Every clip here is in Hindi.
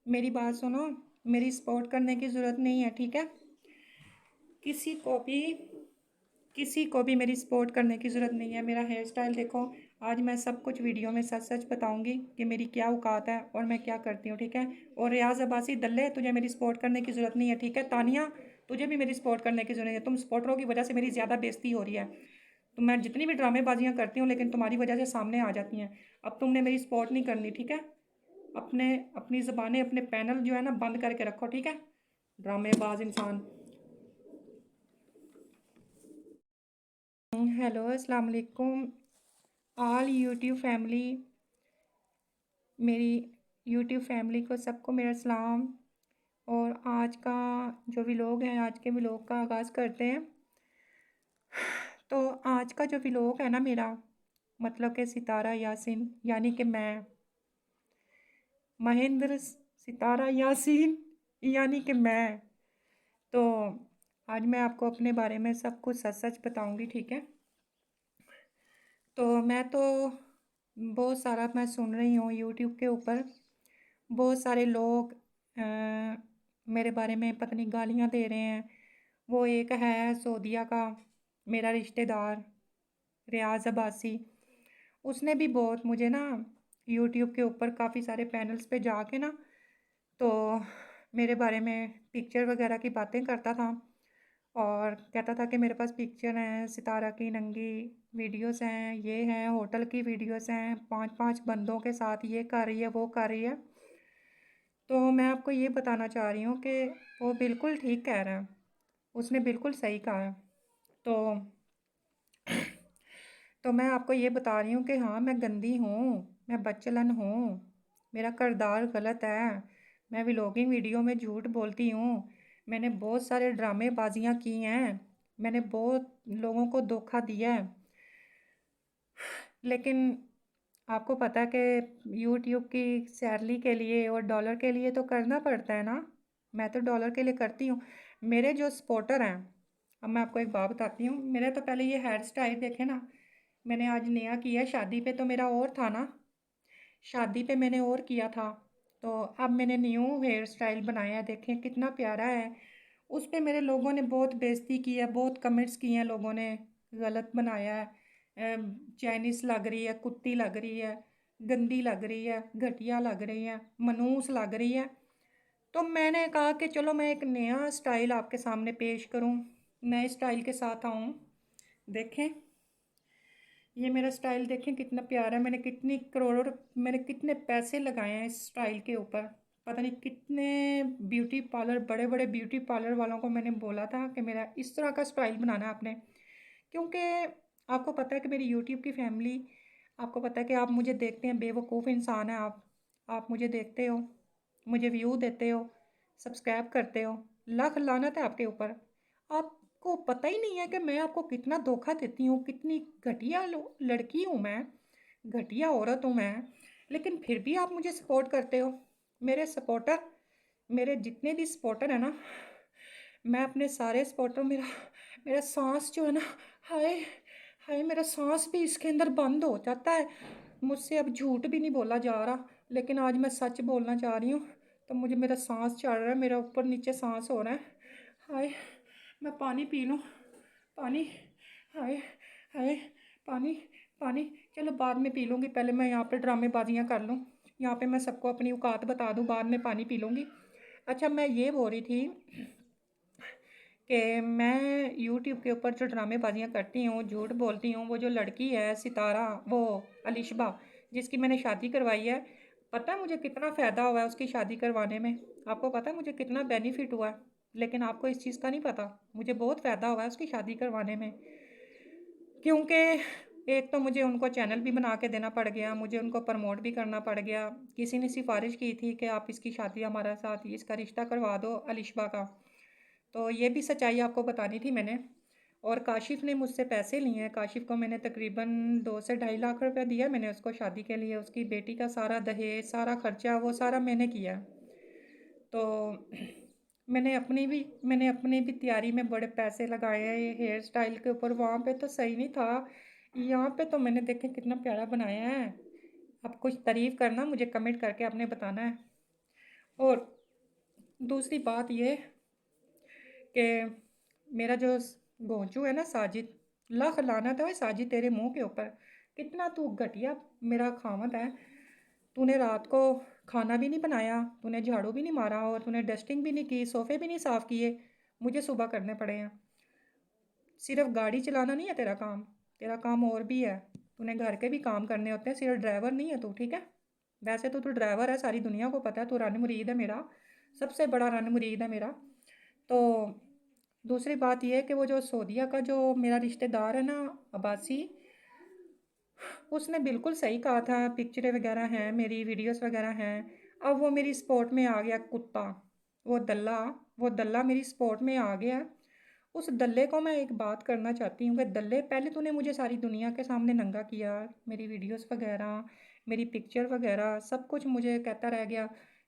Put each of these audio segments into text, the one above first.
मेरी बात सुनो। मेरी सपोर्ट करने की ज़रूरत नहीं है, ठीक है। किसी को भी किसी को भी मेरी सपोर्ट करने की ज़रूरत नहीं है। मेरा हेयर स्टाइल देखो। आज मैं सब कुछ वीडियो में सच सच बताऊंगी कि मेरी क्या औकात है और मैं क्या करती हूँ, ठीक है। और रियाज अब्बासी दल्ले, तुझे मेरी सपोर्ट करने की ज़रूरत नहीं है, ठीक है। तानिया, तुझे भी मेरी सपोर्ट करने की ज़रूरत है। तुम सपोर्टरों की वजह से मेरी ज़्यादा बेइज्जती हो रही है। तो मैं जितनी भी ड्रामेबाजियाँ करती हूँ लेकिन तुम्हारी वजह से सामने आ जाती हैं। अब तुमने मेरी सपोर्ट नहीं करनी, ठीक है। अपने अपनी ज़बानें, अपने पैनल जो है ना, बंद करके रखो, ठीक है। ड्रामेबाज इंसान। हेलो, अस्सलाम वालेकुम ऑल यूट्यूब फैमिली। मेरी यूट्यूब फैमिली को सबको मेरा सलाम। और आज का जो व्लॉग है, आज के व्लॉग का आगाज़ करते हैं। तो आज का जो व्लॉग है ना मेरा, मतलब कि सितारा यासीन यानी कि मैं महेंद्र सितारा यासीन यानी कि मैं, तो आज मैं आपको अपने बारे में सब कुछ सच सच बताऊंगी, ठीक है। तो मैं तो बहुत सारा मैं सुन रही हूँ यूट्यूब के ऊपर। बहुत सारे लोग मेरे बारे में पता नहीं गालियाँ दे रहे हैं। वो एक है सऊदीया का मेरा रिश्तेदार, रियाज अब्बासी। उसने भी बहुत मुझे ना यूट्यूब के ऊपर काफ़ी सारे पैनल्स पे जाके ना, तो मेरे बारे में पिक्चर वगैरह की बातें करता था। और कहता था कि मेरे पास पिक्चर हैं सितारा की, नंगी वीडियोस हैं, ये हैं होटल की वीडियोस हैं, 5-5 बंदों के साथ ये कर रही है, वो कर रही है। तो मैं आपको ये बताना चाह रही हूँ कि वो बिल्कुल ठीक कह रहा है। उसने बिल्कुल सही कहा है। तो तो मैं आपको ये बता रही हूँ कि हाँ, मैं गंदी हूँ, मैं बदचलन हूँ, मेरा किरदार गलत है, मैं व्लॉगिंग वीडियो में झूठ बोलती हूँ, मैंने बहुत सारे ड्रामेबाजियाँ की हैं, मैंने बहुत लोगों को धोखा दिया है। लेकिन आपको पता है कि यूट्यूब की सैलरी के लिए और डॉलर के लिए तो करना पड़ता है ना। मैं तो डॉलर के लिए करती हूँ। मेरे जो सपोर्टर हैं, अब मैं आपको एक बात बताती हूँ। मेरे तो पहले ये हेयर स्टाइल देखे ना, मैंने आज नया किया। शादी पे तो मेरा और था ना, शादी पे मैंने और किया था। तो अब मैंने न्यू हेयर स्टाइल बनाया है, देखें कितना प्यारा है। उस पे मेरे लोगों ने बहुत बेइज्जती की है, बहुत कमेंट्स किए हैं लोगों ने, गलत बनाया है, चाइनीज़ लग रही है, कुत्ती लग रही है, गंदी लग रही है, घटिया लग रही है, मनूस लग रही है। तो मैंने कहा कि चलो मैं एक नया स्टाइल आपके सामने पेश करूं, नए स्टाइल के साथ आऊं। देखें, ये मेरा स्टाइल देखें कितना प्यारा है। मैंने कितनी करोड़ों, मैंने कितने पैसे लगाए हैं इस स्टाइल के ऊपर। पता नहीं कितने ब्यूटी पार्लर, बड़े बड़े ब्यूटी पार्लर वालों को मैंने बोला था कि मेरा इस तरह का स्टाइल बनाना है आपने। क्योंकि आपको पता है कि मेरी यूट्यूब की फैमिली, आपको पता है कि आप मुझे देखते हैं, बेवकूफ़ इंसान है आप मुझे देखते हो, मुझे व्यू देते हो, सब्सक्राइब करते हो। लाख लानत है आपके ऊपर। आपको पता ही नहीं है कि मैं आपको कितना धोखा देती हूँ, कितनी घटिया लड़की हूँ मैं, घटिया औरत हूँ मैं। लेकिन फिर भी आप मुझे सपोर्ट करते हो। मेरे सपोर्टर, मेरे जितने भी सपोर्टर हैं ना, मैं अपने सारे सपोर्टर, मेरा मेरा सांस जो है ना, हाय हाय, मेरा सांस भी इसके अंदर बंद हो जाता है। मुझसे अब झूठ भी नहीं बोला जा रहा, लेकिन आज मैं सच बोलना चाह रही हूँ। तो मुझे मेरा सांस चढ़ रहा है, मेरा ऊपर नीचे सांस हो रहा है। हाय, मैं पानी पी लूँ, पानी, हाय हाय, पानी पानी। चलो बाद में पी लूँगी, पहले मैं यहाँ पे ड्रामेबाजियाँ कर लूँ, यहाँ पे मैं सबको अपनी औकात बता दूँ, बाद में पानी पी लूँगी। अच्छा, मैं ये बोल रही थी कि मैं यूट्यूब के ऊपर जो ड्रामेबाजियाँ करती हूँ, झूठ बोलती हूँ, वो जो लड़की है सितारा, वो अलिशबा, जिसकी मैंने शादी करवाई है, पता है मुझे कितना फ़ायदा हुआ है उसकी शादी करवाने में। आपको पता है मुझे कितना बेनिफिट हुआ है। लेकिन आपको इस चीज़ का नहीं पता, मुझे बहुत फ़ायदा हुआ है उसकी शादी करवाने में। क्योंकि एक तो मुझे उनको चैनल भी बना के देना पड़ गया, मुझे उनको प्रमोट भी करना पड़ गया। किसी ने सिफारिश की थी कि आप इसकी शादी हमारे साथ, इसका रिश्ता करवा दो अलिशबा का। तो ये भी सच्चाई आपको बतानी थी मैंने। और काशिफ़ ने मुझसे पैसे लिए हैं। काशिफ़ को मैंने तकरीबन 2 से ढाई लाख रुपए दिया मैंने उसको शादी के लिए। उसकी बेटी का सारा दहेज, सारा खर्चा, वो सारा मैंने किया। तो मैंने अपनी भी तैयारी में बड़े पैसे लगाए हैं ये हेयर स्टाइल के ऊपर। वहाँ पे तो सही नहीं था, यहाँ पे तो मैंने देखे कितना प्यारा बनाया है। अब कुछ तारीफ़ करना, मुझे कमेंट करके आपने बताना है। और दूसरी बात ये कि मेरा जो गोंचू है ना साजिद, लख लानत है ओए साजिद तेरे मुंह के ऊपर। कितना तू घटिया मेरा खामद है। तूने रात को खाना भी नहीं बनाया, तूने झाड़ू भी नहीं मारा और तूने डस्टिंग भी नहीं की, सोफ़े भी नहीं साफ़ किए, मुझे सुबह करने पड़े हैं। सिर्फ गाड़ी चलाना नहीं है तेरा काम और भी है। तूने घर के भी काम करने होते हैं, सिर्फ ड्राइवर नहीं है तू, ठीक है। वैसे तो तू ड्राइवर है, सारी दुनिया को पता है, तू रन मुरीद है मेरा, सबसे बड़ा रन मुरीद है मेरा। तो दूसरी बात यह है कि वो जो सऊदीया का जो मेरा रिश्तेदार है ना, अब्बासी, उसने बिल्कुल सही कहा था, पिक्चरें वगैरह हैं मेरी, वीडियोस वगैरह हैं। अब वो मेरी स्पोर्ट में आ गया कुत्ता, वो दल्ला वो दल्ला मेरी स्पोर्ट में आ गया। उस दल्ले को मैं एक बात करना चाहती हूँ कि दल्ले, पहले तूने मुझे सारी दुनिया के सामने नंगा किया, मेरी वीडियोस वगैरह, मेरी पिक्चर वगैरह सब कुछ मुझे कहता रह गया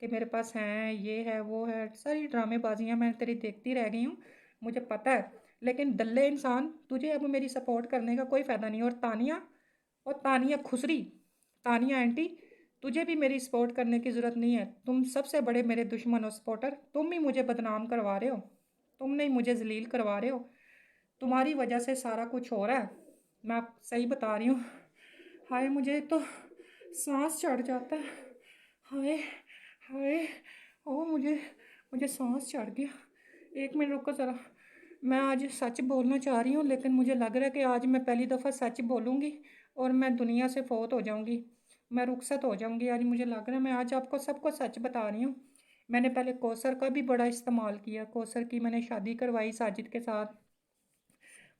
कि मेरे पास हैं, ये है वो है, सारी ड्रामेबाजियाँ मैं तेरी देखती रह गई हूँ, मुझे पता है। लेकिन दल्ले इंसान, तुझे अब मेरी सपोर्ट करने का कोई फ़ायदा नहीं। और तानिया खुसरी, तानिया आंटी, तुझे भी मेरी सपोर्ट करने की ज़रूरत नहीं है। तुम सबसे बड़े मेरे दुश्मन हो सपोर्टर, तुम ही मुझे बदनाम करवा रहे हो, तुमने ही मुझे जलील करवा रहे हो, तुम्हारी वजह से सारा कुछ हो रहा है। मैं आप सही बता रही हूँ। हाय मुझे तो सांस चढ़ जाता है। हाय हाय, ओ मुझे मुझे सांस चढ़ गया। एक मिनट रुको ज़रा, मैं आज सच बोलना चाह रही हूँ, लेकिन मुझे लग रहा है कि आज मैं पहली दफ़ा सच बोलूँगी और मैं दुनिया से फ़ौत हो जाऊँगी, मैं रुखसत हो जाऊँगी। आज मुझे लग रहा है मैं आज आपको सबको सच बता रही हूँ। मैंने पहले कौसर का भी बड़ा इस्तेमाल किया, कौसर की मैंने शादी करवाई साजिद के साथ,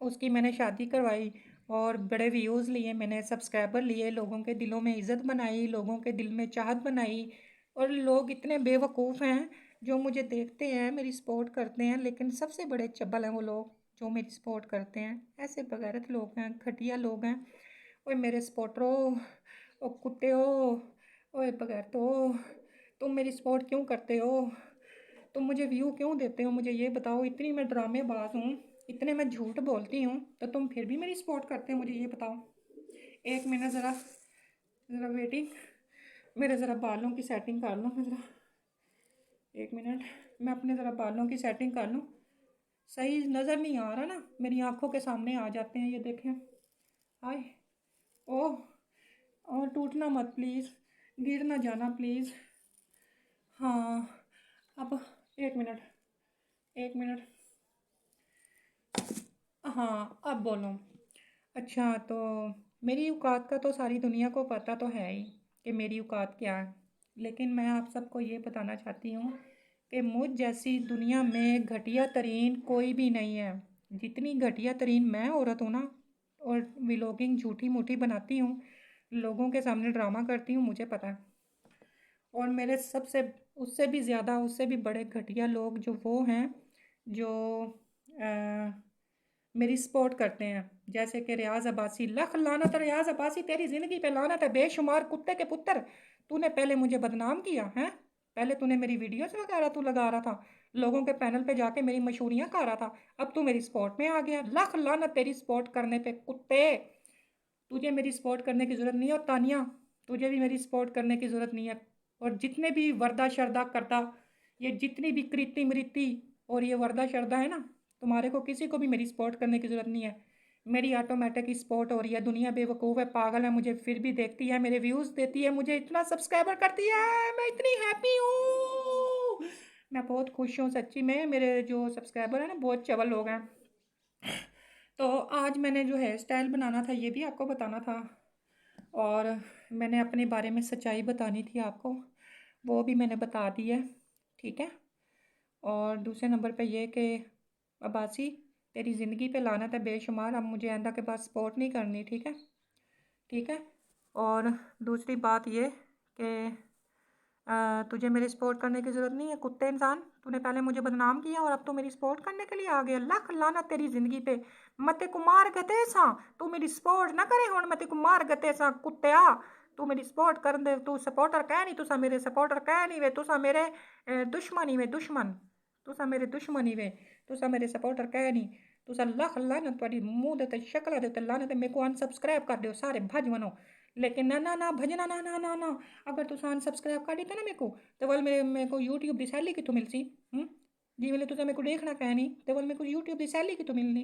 उसकी मैंने शादी करवाई और बड़े व्यूज़ लिए मैंने, सब्सक्राइबर लिए, लोगों के दिलों में इज़्ज़त बनाई, लोगों के दिल में चाहत बनाई। और लोग इतने बेवकूफ़ हैं जो मुझे देखते हैं, मेरी सपोर्ट करते हैं, लेकिन सबसे बड़े चब्बल हैं वो लोग जो मेरी सपोर्ट करते हैं। ऐसे बगैरत लोग हैं, घटिया लोग हैं। ओए मेरे सपोर्टरो, ओ कुत्ते हो, ओए बगैर तो, तुम मेरी सपोर्ट क्यों करते हो? तुम मुझे व्यू क्यों देते हो? मुझे ये बताओ। इतनी मैं ड्रामेबाज हूँ, इतने मैं झूठ बोलती हूँ, तो तुम फिर भी मेरी सपोर्ट करते हो? मुझे ये बताओ। एक मिनट ज़रा, ज़रा वेटिंग, मेरे ज़रा बालों की सेटिंग कर लूँ मैं ज़रा, एक मिनट, मैं अपने ज़रा बालों की सेटिंग कर लूँ। सही नज़र नहीं आ रहा ना, मेरी आंखों के सामने आ जाते हैं ये, देखें। हाय, ओह, और टूटना मत प्लीज़, गिर ना जाना प्लीज़। हाँ, अब एक मिनट, एक मिनट, हाँ अब बोलो। अच्छा, तो मेरी औकात का तो सारी दुनिया को पता तो है ही कि मेरी औकात क्या है, लेकिन मैं आप सबको ये बताना चाहती हूँ कि मुझ जैसी दुनिया में घटिया तरीन कोई भी नहीं है। जितनी घटिया तरीन मैं औरत हूँ ना, और व्लॉगिंग झूठी मूठी बनाती हूँ, लोगों के सामने ड्रामा करती हूँ, मुझे पता है। और मेरे सबसे, उससे भी ज़्यादा, उससे भी बड़े घटिया लोग जो वो हैं जो मेरी सपोर्ट करते हैं, जैसे कि रियाज़ अब्बासी। लख लानत है रियाज़ अब्बासी, तेरी ज़िंदगी पे लानत है बेशुमार कुत्ते के पुत्र। तूने पहले मुझे बदनाम किया है, पहले तूने मेरी वीडियोस वगैरह तू लगा रहा था, लोगों के पैनल पे जाके मेरी मशहूरियाँ कर रहा था, अब तू मेरी सपोर्ट में आ गया। लख लानत तेरी सपोर्ट करने पे कुत्ते, तुझे मेरी सपोर्ट करने की ज़रूरत नहीं है। और तानिया, तुझे भी मेरी सपोर्ट करने की ज़रूरत नहीं है। और जितने भी वर्दा शरदा करदा, ये जितनी भी कृति मृति और ये वर्दा शरदा है ना, तुम्हारे को किसी को भी मेरी सपोर्ट करने की ज़रूरत नहीं है। मेरी ऑटोमेटिक सपोर्ट हो रही है। दुनिया बेवकूफ़ है, पागल है, मुझे फिर भी देखती है, मेरे व्यूज़ देती है, मुझे इतना सब्सक्राइबर करती है, मैं इतनी हैप्पी हूँ, मैं बहुत खुश हूँ सच्ची में। मेरे जो सब्सक्राइबर हैं ना, बहुत चवल लोग हैं। तो आज मैंने जो हेयर स्टाइल बनाना था ये भी आपको बताना था, और मैंने अपने बारे में सच्चाई बतानी थी आपको, वो भी मैंने बता दी है, ठीक है। और दूसरे नंबर पे ये कि अब्बासी, तेरी ज़िंदगी पे लानत है बेशुमार, अब मुझे आइंदा के बाद सपोर्ट नहीं करनी, ठीक है, ठीक है। और दूसरी बात ये कि तुझे मेरी सपोर्ट करने की ज़रूरत नहीं है कुत्ते इंसान, तूने पहले मुझे बदनाम किया और अब तू मेरी सपोर्ट करने के लिए आ गया। लख लानत तेरी ज़िंदगी पे, मते को मार गते सा, तू मेरी सपोर्ट ना करे हुण, मते को मार गते सा कुत्तेआ। तू मेरी सपोर्ट कर दे, तू सपोर्टर कह नहीं, तुसा मेरे सपोर्टर कह नहीं वे, तुसा मेरे दुश्मन ही वे, दुश्मन, तुसा मेरे दुश्मन ही वे, तुसा मेरे सपोर्टर कह नहीं। तुसा लख लानत, तुहाडी मूंह दे ते शक्ल दे ते लानत, मेरे को अनसबसक्राइब कर दियो सारे भज बनो। लेकिन ना ना ना भजना ना ना ना ना, अगर तुस अनसबसक्राइब कर दिता ना मेरे को, तो वाल मेरे को यूट्यूब की सैलरी कितों मिलसी? जी वाले तुसा मेरे को देखना कह नहीं, तो वाल मेरे को यूट्यूब की सैलरी कितों मिलनी?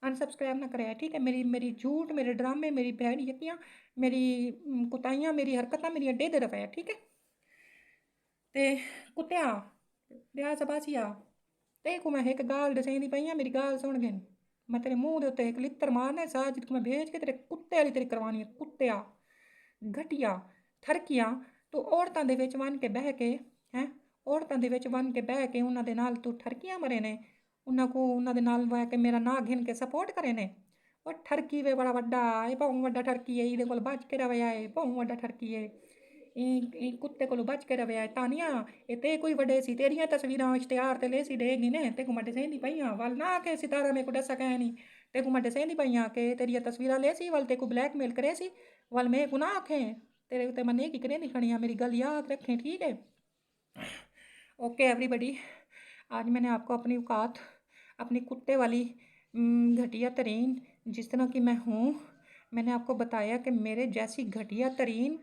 अनसबसक्राइब ना कराया, ठीक है? मेरी मेरी झूठ, मेरे ड्रामे, मेरी बहन यकियाँ, मेरी कुताइयाँ, मेरी हरकतां मेरी अड्डे दे रफा ठीक है? ते कुत्तिया ब्याह सबासिया, ते को मैं एक गाल दसेंदी पई आ, मेरी गाल सुन गिन। मैं तेरे मुंह दे उत्ते एक लित्तर मारना है साज, जिसको मैं भेज के तेरे कुत्ते वाली तेरी करवानी है, कुत्तिया घटिया थरकिया। ਤੂੰ ਔਰਤਾਂ ਦੇ ਵਿੱਚ ਬਣ ਕੇ ਬਹਿ ਕੇ ਹੈ, ਔਰਤਾਂ ਦੇ ਵਿੱਚ ਬਣ ਕੇ ਬਹਿ ਕੇ ਉਹਨਾਂ ਦੇ ਨਾਲ ਤੂੰ ਠਰਕੀਆਂ ਮਰੇ ਨੇ, ਉਹਨਾਂ ਦੇ ਨਾਲ ਬਹਿ ਕੇ ਮੇਰਾ ਨਾਂ ਘਿਣ ਕੇ ਸਪੋਰਟ ਕਰੇ ਨੇ। ਉਹ ਠਰਕੀ ਵੇ ਬੜਾ ਵੱਡਾ ਇਹ ਭਾਵੇਂ ਵੱਡਾ ਠਰਕੀ ਹੈ, ਇਹਦੇ ਕੋਲ ਬਚ ਕੇ ਰਵੇ ਹੈ, ਭਾਵੇਂ ਵੱਡਾ ਠਰਕੀ ਹੈ, ਇਹ ਕੁੱਤੇ ਕੋਲੋਂ ਬਚ ਕੇ ਰਵੇ ਹੈ। ਤਾਨੀਆਂ ਇਹ ਤੇ ਕੋਈ ਵੱਡੇ ਸੀ, ਤੇਰੀਆਂ ਤਸਵੀਰਾਂ ਇਸ਼ਤਿਹਾਰ ਤੇ ਲੈ ਸੀ ਦੇਗੀ ਨੇ, ਤੇ ਕੋ ਮੈਂ ਦਸੇਂਦੀ ਪਈਆਂ ਵੱਲ ਨਾ ਕੇ ਸਿਤਾਰਾ ਮੇਰੇ ਕੋ ਦੱਸ ਕਹਿ ਨਹੀਂ, ਤੇ ਕੋ ਮੈਂ ਦਸੇਂਦੀ ਪਈਆਂ ਕਿ ਤੇਰੀਆਂ ਤਸਵੀਰਾਂ ਲੈ ਸੀ ਵੱਲ, ਤੇ ਕੋ ਬਲੈਕਮੇਲ करे सी ਵੱਲ ਮੈਂ ਕੋ ਨਾ ਆਖੇ तेरे उत्ते मैं नहीं करे नहीं खड़ियाँ, मेरी गल याद रखें, ठीक है? ओके एवरीबडी, आज मैंने आपको अपनी औकात, अपनी कुत्ते वाली घटिया तरीन जिस तरह की मैं हूँ, मैंने आपको बताया कि मेरे जैसी घटिया तरीन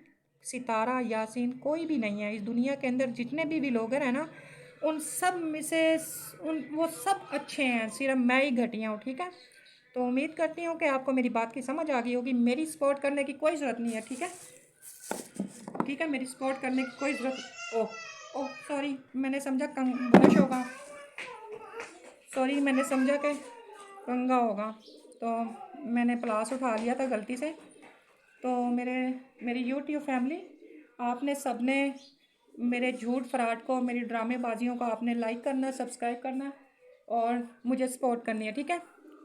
सितारा यासीन कोई भी नहीं है इस दुनिया के अंदर। जितने भी लोग हैं ना, उन सब में से उन वो सब अच्छे हैं, सिर्फ मैं ही घटिया हूँ, ठीक है? तो उम्मीद करती हूँ कि आपको मेरी बात की समझ आ गई होगी। मेरी सपोर्ट करने की कोई ज़रूरत नहीं है, ठीक है? ठीक है, मेरी सपोर्ट करने की कोई ज़रूरत। ओह ओह सॉरी, मैंने समझा बुलिश होगा, सॉरी मैंने समझा कि कंगा होगा, तो मैंने प्लास उठा लिया था गलती से। तो मेरी यूट्यूब फैमिली, आपने सब ने मेरे झूठ फराड को, मेरी ड्रामेबाजियों को आपने लाइक करना, सब्सक्राइब करना और मुझे सपोर्ट करनी है, ठीक है?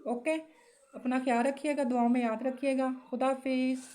ओके, अपना ख्याल रखिएगा, दुआओं में याद रखिएगा। खुदा हाफिज़।